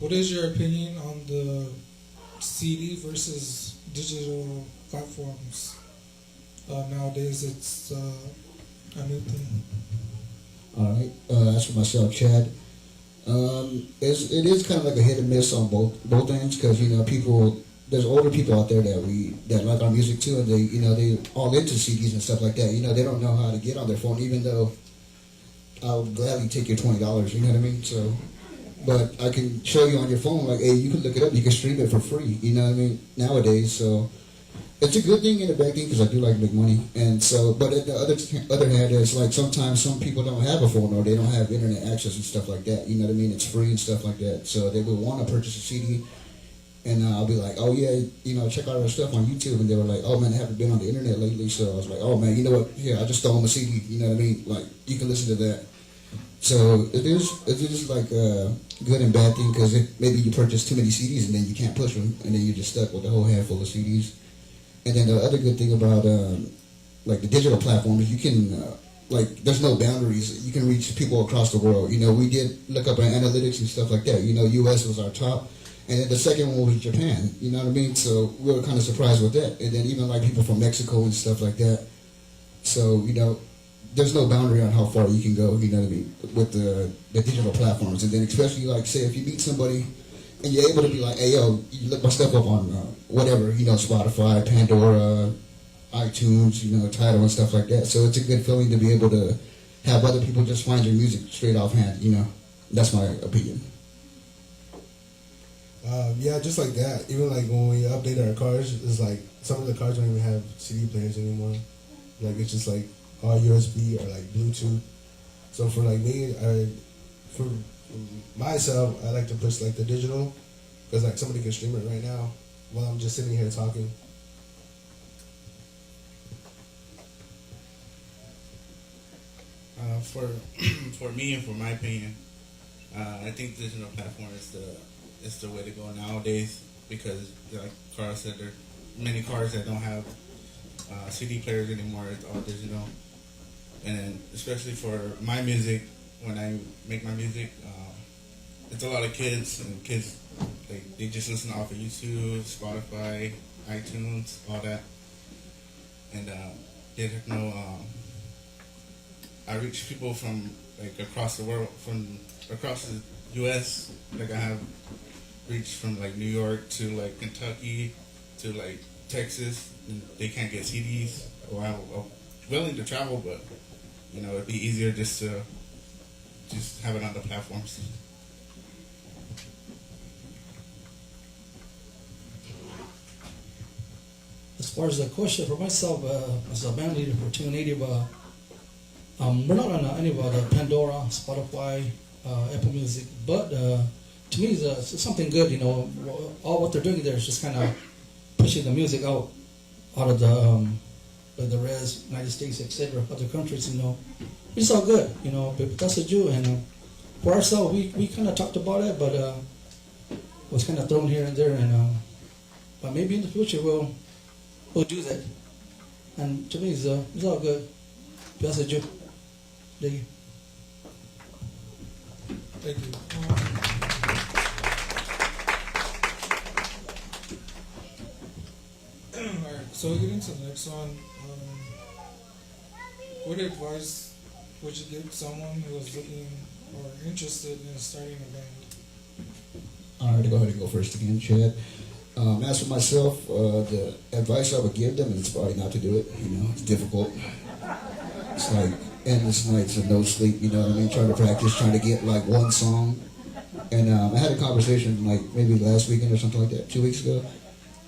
What is your opinion on the CD versus digital platforms? Nowadays, it's a new thing. All right. As for myself, Chad, it is kind of like a hit and miss on both ends because people there's older people out there that like our music too, and they all into CDs and stuff like that. They don't know how to get on their phone, even though I'll gladly take your $20. You know what I mean? So, but I can show you on your phone, like, hey, you can look it up, you can stream it for free. You know what I mean? Nowadays, so it's a good thing and a bad thing because I do like to make money. And so, but at the other hand, it's like sometimes some people don't have a phone or they don't have internet access and stuff like that. You know what I mean? It's free and stuff like that. So they would want to purchase a CD, and I'll be like, oh yeah, check out our stuff on YouTube. And they were like, oh man, I haven't been on the internet lately. So I was like, oh man, you know what? Here, I just stole them a CD. You know what I mean? Like you can listen to that. So it is like a good and bad thing because maybe you purchase too many CDs and then you can't push them, and then you're just stuck with a whole handful of CDs. And then the other good thing about like the digital platforms, you can like there's no boundaries. You can reach people across the world. We did look up our analytics and stuff like that. U.S. was our top, and then the second one was Japan. You know what I mean? So we were kind of surprised with that. And then even like people from Mexico and stuff like that. So there's no boundary on how far you can go. You know what I mean? With the digital platforms, and then especially like say if you meet somebody. And you're able to be like, hey, yo, you look my stuff up on whatever, Spotify, Pandora, iTunes, Tidal and stuff like that. So it's a good feeling to be able to have other people just find your music straight offhand, That's my opinion. Yeah, just like that. Even like when we update our cars, it's like some of the cars don't even have CD players anymore. Like it's just like all USB or like Bluetooth. So for like me, for myself, I like to push like the digital because like somebody can stream it right now while I'm just sitting here talking. For for me and for my opinion, I think digital platform is the way to go nowadays because like Carl said, there are many cars that don't have CD players anymore. It's all digital, and then especially for my music, when I make my music. It's a lot of kids, and kids, they just listen off of YouTube, Spotify, iTunes, all that. And they don't know, I reach people from, like, across the world, from across the U.S. Like, I have reached from, like, New York to, like, Kentucky to, like, Texas. And they can't get CDs. Well, I'm willing to travel, but, it'd be easier just to have it on the platforms. As far as the question for myself, as a band leader for 280, we're not on any of the Pandora, Spotify, Apple Music, but to me it's something good. All what they're doing there is just kind of pushing the music out of the res, United States, etc., other countries. It's all good. But that's a Jew, and for ourselves, we kind of talked about it, but was kind of thrown here and there, and but maybe in the future we'll do that. And to me, it's all good. That's a Jew. Thank you. Thank you. Alright, so we get into the next one. What advice would you give someone who is looking or interested in starting a band? All right, go ahead and go first again, Chad. As for myself, the advice I would give them is probably not to do it. It's difficult. It's like endless nights of no sleep, trying to practice, trying to get like one song. And I had a conversation like maybe last weekend or something like that, 2 weeks ago,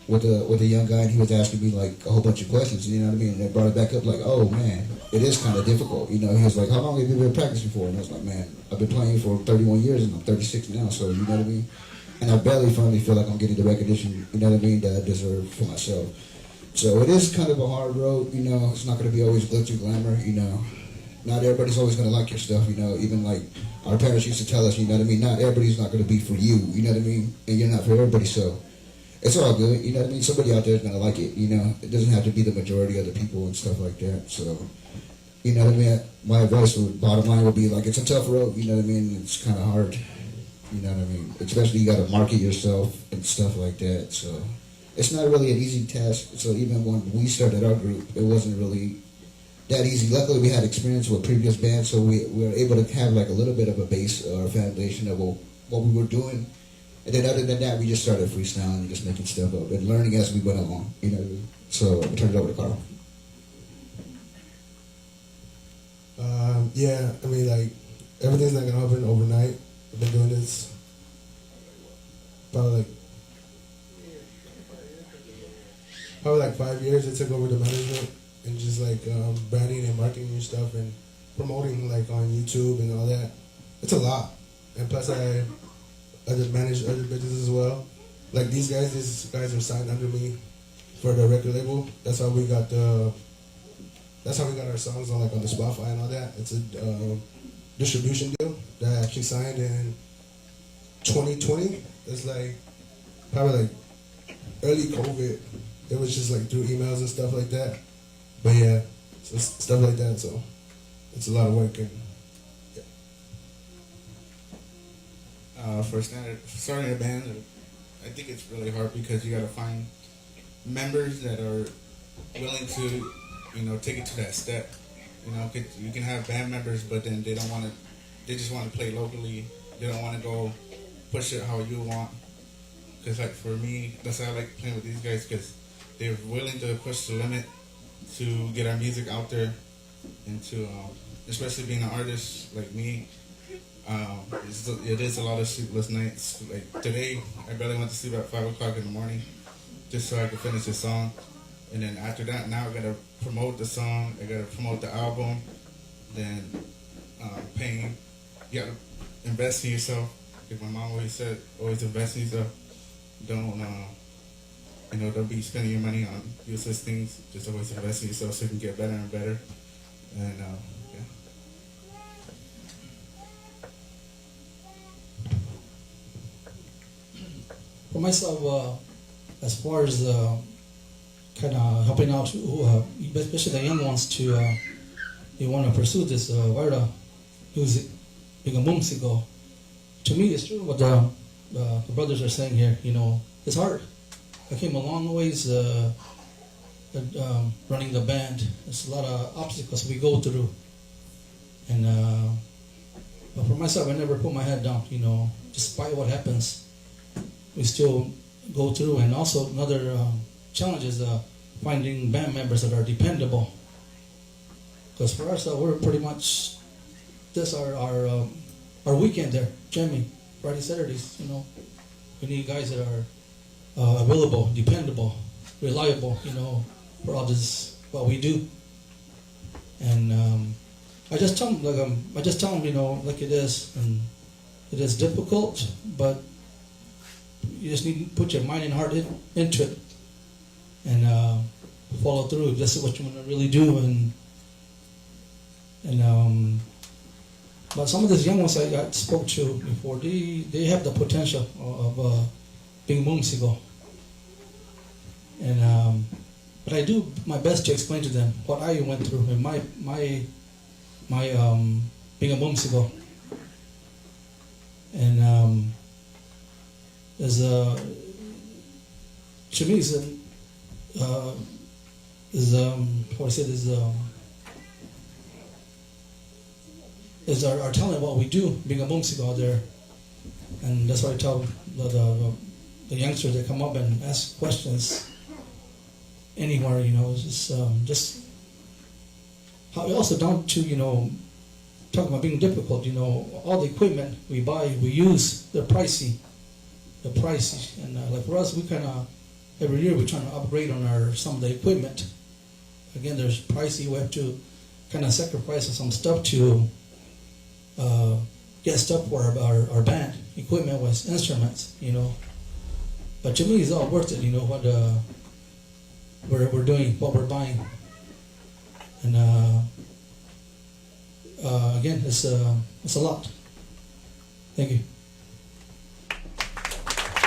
with a young guy, and he was asking me like a whole bunch of questions, And they brought it back up like, oh man, it is kind of difficult. He was like, how long have you been practicing for? And I was like, man, I've been playing for 31 years and I'm 36 now, so you know what I mean? And I barely finally feel like I'm getting the recognition, that I deserve for myself. So it is kind of a hard road, it's not going to be always glitz and glamour, Not everybody's always going to like your stuff, even like our parents used to tell us, not everybody's not going to be for you, And you're not for everybody, so it's all good, Somebody out there is going to like it, It doesn't have to be the majority of the people and stuff like that, so, My advice, bottom line would be like, it's a tough road, It's kind of hard. You know what I mean? Especially you got to market yourself and stuff like that. So it's not really an easy task. So even when we started our group, it wasn't really that easy. Luckily, we had experience with previous bands, so we were able to have like a little bit of a base or a foundation of what we were doing. And then other than that, we just started freestyling and just making stuff up and learning as we went along. You know. So I turned it over to Carl. Yeah, I mean, like, everything's not gonna happen overnight. I've been doing this probably like 5 years. I took over the management and just like branding and marketing and stuff and promoting like on YouTube and all that. It's a lot, and plus I manage other businesses as well. Like these guys are signed under me for the record label. That's how we got our songs on the Spotify and all that. It's a distribution deal that I actually signed in 2020. It's like probably like early COVID. It was just like through emails and stuff like that. But yeah, so stuff like that. So it's a lot of work. And yeah. For starting a band, I think it's really hard because you got to find members that are willing to, take it to that step. You can have band members, but then they don't want to. They just want to play locally. They don't want to go push it how you want. Because like for me, that's why I like playing with these guys because they're willing to push the limit to get our music out there, and to especially being an artist like me. It is a lot of sleepless nights. Like today, I barely went to sleep at 5 o'clock in the morning just so I could finish the song. And then after that, now I gotta promote the song. I gotta promote the album. Then paying. You gotta invest in yourself. Like my mom always said, always invest in yourself. Don't don't be spending your money on useless things. Just always invest in yourself so you can get better and better. And yeah. For myself, as far as kind of helping out, especially the young ones they want to pursue this Varda music, being a musical. To me, it's true what the brothers are saying here. It's hard. I came a long ways running the band. There's a lot of obstacles we go through, and but for myself, I never put my head down. Despite what happens, we still go through. And also another challenge is finding band members that are dependable. Because for us, we're pretty much this our weekend there, jamming Friday, Saturdays. We need guys that are available, dependable, reliable. For all this what we do. And I just tell them like it is, and it is difficult, but you just need to put your mind and heart into it, and follow through if this is what you want to really do. But some of these young ones I spoke to before, they have the potential of being musical, and but I do my best to explain to them what I went through and my being a musical. And as to me is our talent, what we do, being a musical out there. And that's why I tell the youngsters that come up and ask questions anywhere, it's just how also down to, talking about being difficult, all the equipment we buy, we use, they're pricey. And like for us, we kind of, every year we're trying to upgrade on some of the equipment. Again, there's pricey, we have to kind of sacrifice some stuff to get stuff for our band, equipment was instruments, But to me, it's all worth it, what we're doing, what we're buying. And again, it's a lot. Thank you.